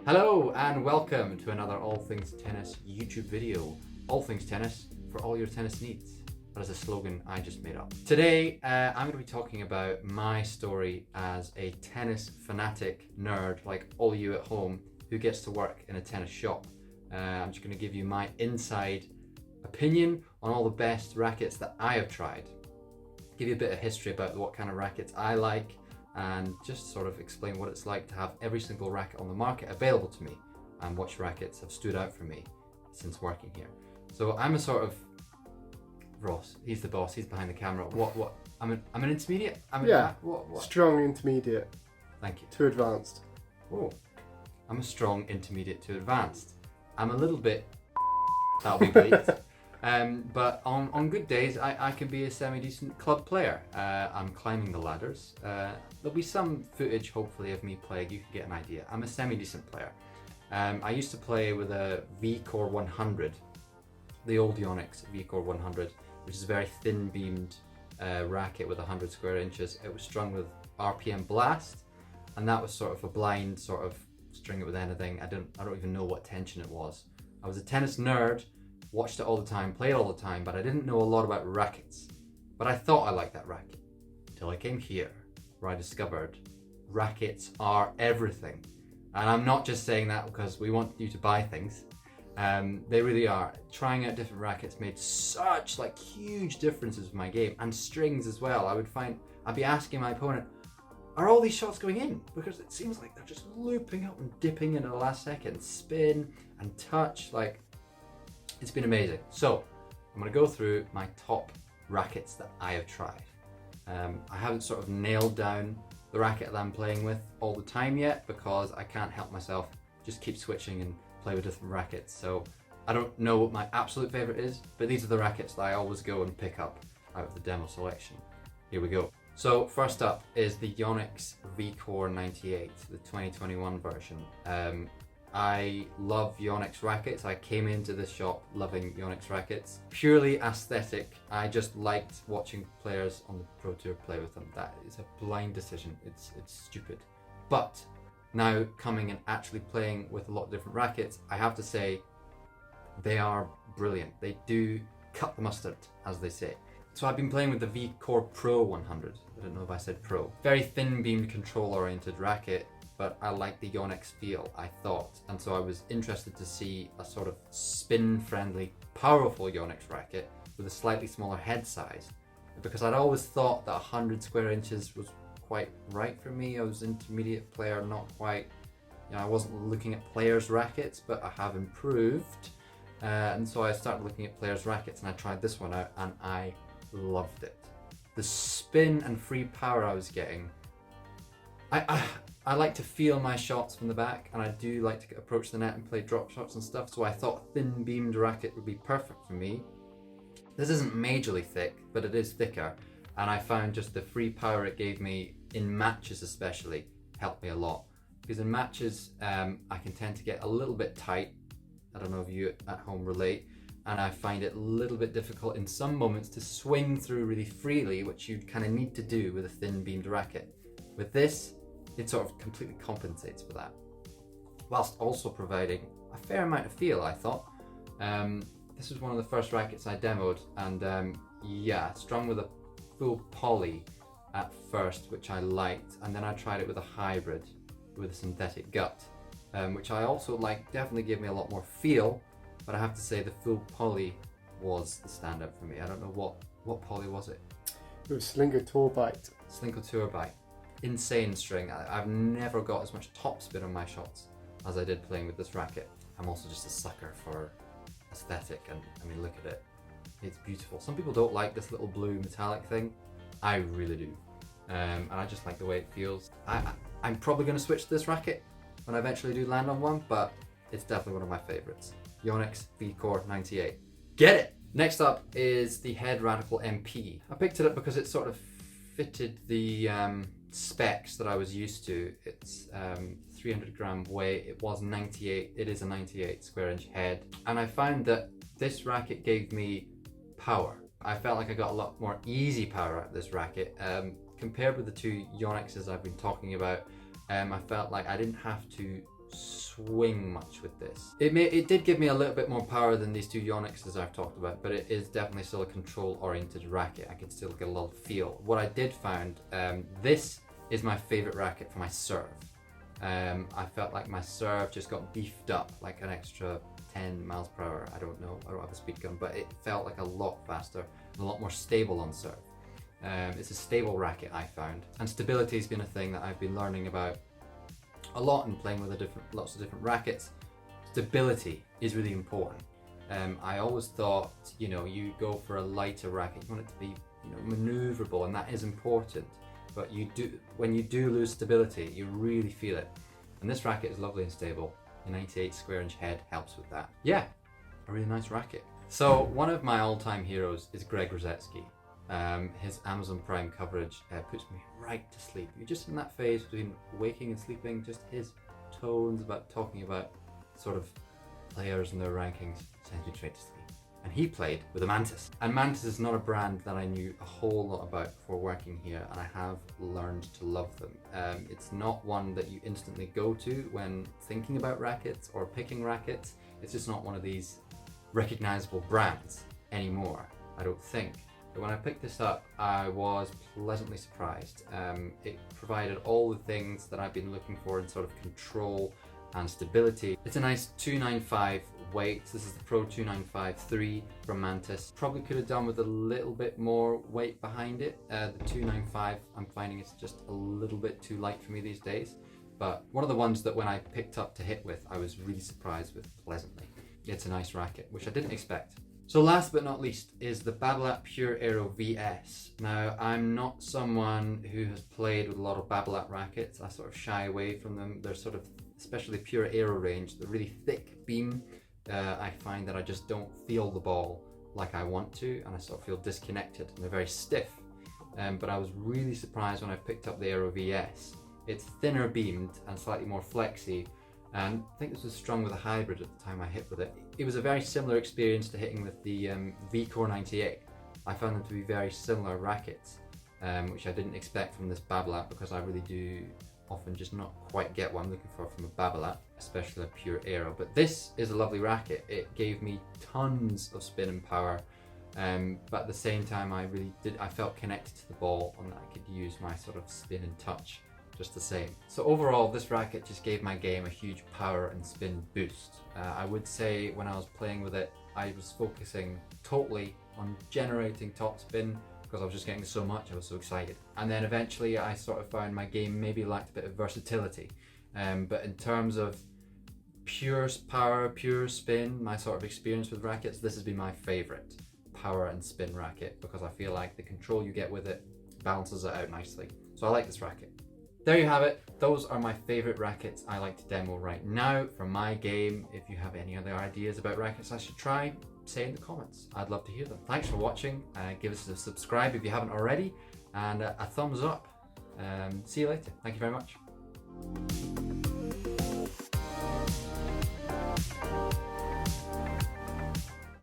Hello and welcome to another All Things Tennis YouTube video. All Things Tennis for all your tennis needs. That is a slogan I just made up. Today I'm going to be talking about my story as a tennis fanatic nerd like all you at home who gets to work in a tennis shop. I'm just going to give you my inside opinion on all the best rackets that I have tried. Give you a bit of history about what kind of rackets I like, and just sort of explain what it's like to have every single racket on the market available to me and which rackets have stood out for me since working here. So I'm a sort of Ross, he's the boss, he's behind the camera. What? I'm an intermediate? What? Strong intermediate. Thank you. To advanced. Oh, I'm a strong intermediate to advanced. I'm a little bit, that'll be bleeped. But on good days, I can be a semi-decent club player. I'm climbing the ladders. There'll be some footage, hopefully, of me playing. You can get an idea. I'm a semi-decent player. I used to play with a VCORE 100, the old Yonex VCORE 100, which is a very thin-beamed racket with 100 square inches. It was strung with RPM Blast, and that was sort of a blind sort of string it with anything. I don't even know what tension it was. I was a tennis nerd. Watched it all the time, played all the time, but I didn't know a lot about rackets. But I thought I liked that racket until I came here, where I discovered rackets are everything. And I'm not just saying that because we want you to buy things. They really are. Trying out different rackets made such huge differences with my game, and strings as well. I'd be asking my opponent, are all these shots going in? Because it seems like they're just looping up and dipping in at the last second. Spin and touch, it's been amazing. So I'm going to go through my top rackets that I have tried. I haven't sort of nailed down the racket that I'm playing with all the time yet because I can't help myself just keep switching and play with different rackets. So I don't know what my absolute favorite is, but these are the rackets that I always go and pick up out of the demo selection. Here we go. So first up is the Yonex VCORE 98, the 2021 version. I love Yonex rackets. I came into this shop loving Yonex rackets. Purely aesthetic. I just liked watching players on the Pro Tour play with them. That is a blind decision. It's stupid. But now coming and actually playing with a lot of different rackets, I have to say they are brilliant. They do cut the mustard, as they say. So I've been playing with the VCORE Pro 100. I don't know if I said Pro. Very thin beamed control oriented racket, but I like the Yonex feel, I thought. And so I was interested to see a sort of spin-friendly, powerful Yonex racket with a slightly smaller head size. Because I'd always thought that 100 square inches was quite right for me. I was an intermediate player, not quite, I wasn't looking at players' rackets, but I have improved. And so I started looking at players' rackets and I tried this one out and I loved it. The spin and free power I was getting, I like to feel my shots from the back, and I do like to approach the net and play drop shots and stuff, so I thought a thin beamed racket would be perfect for me. This isn't majorly thick, but it is thicker, and I found just the free power it gave me in matches especially helped me a lot. Because in matches, I can tend to get a little bit tight. I don't know if you at home relate, and I find it a little bit difficult in some moments to swing through really freely, which you kind of need to do with a thin beamed racket. With this, it sort of completely compensates for that, whilst also providing a fair amount of feel, I thought. This was one of the first rackets I demoed, and strung with a full poly at first, which I liked, and then I tried it with a hybrid with a synthetic gut, which I also liked. Definitely gave me a lot more feel, but I have to say the full poly was the standout for me. I don't know what poly was it? It was Slingo Tourbite. Slingo Tourbite. Insane string. I've never got as much topspin on my shots as I did playing with this racket. I'm also just a sucker for aesthetic, and I mean, look at it. It's beautiful. Some people don't like this little blue metallic thing. I really do. And I just like the way it feels. I'm probably going to switch to this racket when I eventually do land on one, but it's definitely one of my favorites. Yonex VCORE 98. Get it! Next up is the Head Radical MP. I picked it up because it sort of fitted the specs that I was used to. It's 300 gram weight. It was 98. It is a 98 square inch head. And I found that this racket gave me power. I felt like I got a lot more easy power out of this racket. Compared with the two Yonexes I've been talking about, I felt like I didn't have to swing much with this. It did give me a little bit more power than these two Yonexes I've talked about, but it is definitely still a control oriented racket. I can still get a little feel. What I did find, this is my favorite racket for my serve. I felt like my serve just got beefed up like an extra 10 miles per hour. I don't know, I don't have a speed gun, but it felt like a lot faster and a lot more stable on serve. It's a stable racket, I found, and stability has been a thing that I've been learning about a lot and playing with lots of different rackets. Stability is really important. I always thought, you know, you go for a lighter racket, you want it to be, you know, maneuverable, and that is important. But when you do lose stability, you really feel it. And this racket is lovely and stable. The 98 square inch head helps with that. Yeah, a really nice racket. So one of my all-time heroes is Greg Rosetsky. His Amazon Prime coverage puts me right to sleep. You're just in that phase between waking and sleeping, just his tones about talking about sort of players and their rankings sends you straight to sleep. And he played with a Mantis. And Mantis is not a brand that I knew a whole lot about before working here, and I have learned to love them. It's not one that you instantly go to when thinking about rackets or picking rackets. It's just not one of these recognizable brands anymore, I don't think. But when I picked this up, I was pleasantly surprised. It provided all the things that I've been looking for in sort of control and stability. It's a nice 295 weight. This is the Pro 295-3 from Mantis. Probably could have done with a little bit more weight behind it. The 295, I'm finding it's just a little bit too light for me these days. But one of the ones that when I picked up to hit with, I was really surprised with pleasantly. It's a nice racket, which I didn't expect. So last but not least is the Babolat Pure Aero VS. Now, I'm not someone who has played with a lot of Babolat rackets. I sort of shy away from them. They're sort of, especially Pure Aero range, the really thick beam. I find that I just don't feel the ball like I want to, and I sort of feel disconnected, and they're very stiff. But I was really surprised when I picked up the Aero VS. It's thinner beamed and slightly more flexy, and I think this was strung with a hybrid at the time I hit with it. It was a very similar experience to hitting with the VCORE 98. I found them to be very similar rackets, which I didn't expect from this Babolat, because I really do often just not quite get what I'm looking for from a Babolat, especially a Pure Aero. But this is a lovely racket. It gave me tons of spin and power, but at the same time I felt connected to the ball, and I could use my sort of spin and touch just the same. So overall, this racket just gave my game a huge power and spin boost. I would say when I was playing with it, I was focusing totally on generating top spin, because I was just getting so much, I was so excited. And then eventually I sort of found my game maybe lacked a bit of versatility. But in terms of pure power, pure spin, my sort of experience with rackets, this has been my favorite power and spin racket, because I feel like the control you get with it balances it out nicely. So I like this racket. There you have it. Those are my favorite rackets I like to demo right now from my game. If you have any other ideas about rackets I should try, say in the comments. I'd love to hear them. Thanks for watching. Give us a subscribe if you haven't already, and a thumbs up. See you later. Thank you very much.